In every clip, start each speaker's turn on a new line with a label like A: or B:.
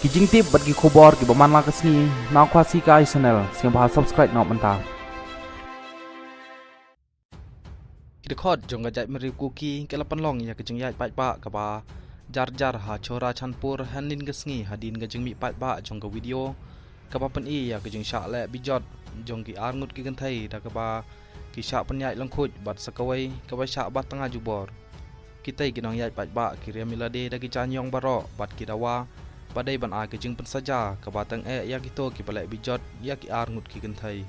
A: Kijing tip bagi kubor ki baman la kesni nak kuasi kai channel siang bahas subscribe nak mentah. Kita khod jong gajat meri kuki ke lapan long ya kejeng yai pat ba ka ba jar ha chora chanpur hanin gesngi hadin gajeng mi pat ba jong ka video ka ba pen i ya kejeng sha le bijot jong ki arngut ki ganthai da ka ba ki sha penyai lengkhuj bat sakawai ka ba sha bat tengah jubor. Kita ginong yai pat ba ki remilade da ki chanyong baro bat ki dawa badai ban a kejeng pen saja ka batang ya kito ki balai bijot ya ki arngut ki ganthai.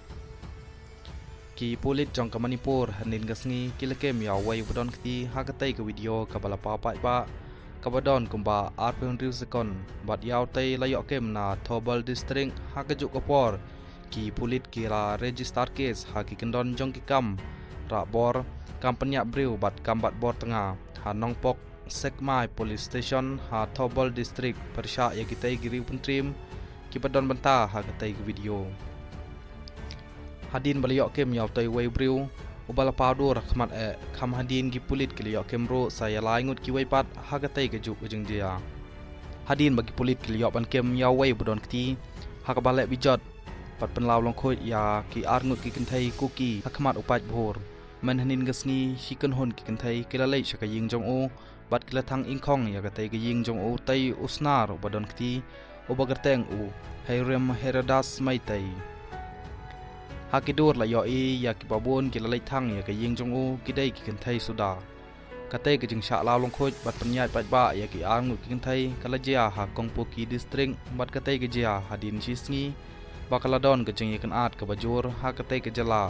A: Ki pulit jong ka Manipur hanin gasngi ki lekem ya wai bodon kti ha katai ka video ka bala pa pat ba ka badon kumba arpeng riu sekon bat yaw tai layok kem na Thobal district ha ka juk kapor ki pulit ki ra register case ha ki kendon jong ki kam ra bor kam penyak briu bat kam bat bor tengah ha nongpok Sekmai police station ha Thobal district persya ya kitai giriu pentrim ki badon benta ha katai ka video. Hadin balayok kem yaw tai wai briu ubala paudur khmat kham hadin ki pulit ki layok kem ro saya laingut ki wai pat ha katai ka juk ujung dia. Hadin bagi pulit ki layok ban kem yaw wai bodon kti ha ka balek bijot pat penlaw long khoi ya ki arngut ki kenthai kuki ha khmat upaj bhor man hanin gasngi hikan hon ki kenthai ki lalai shaka ying jong o bat ki lathang ingkhong ya katai ka ying jong o tai usnar bodon kti ubagarteng u hairem heradas mai tai hakidur la yo i ya ki babon ki lalai thang ya ka ying jong u ki dai ki kenthai suda katai ki jing sha law long khoj bat penyai pat ba ya ki arngut ki kenthai kala jia ha kongpo ki district bat katai ki jia hadin shisngi bakaladon ke jing ikan at ke bajur ha katai ke jala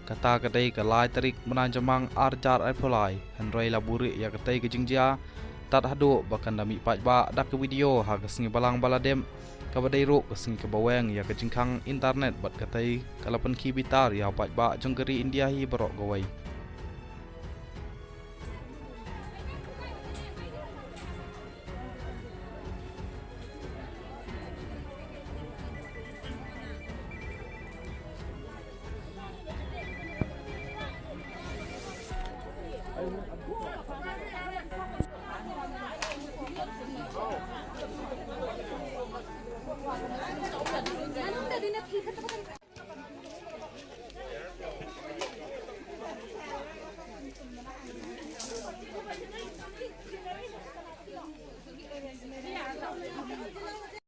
A: kata kadai ke lai tarik menan jamang arjar ai pholai hanroi laburi ya katai ke jing jia tat hadu bakan dami pat ba dak ke video ha kesngi balang baladem ka badai ro kesngi ke baweng ya ke jingkhang internet bat katai kalapan ki bitar ya pat ba jonggeri India hi barok gawai.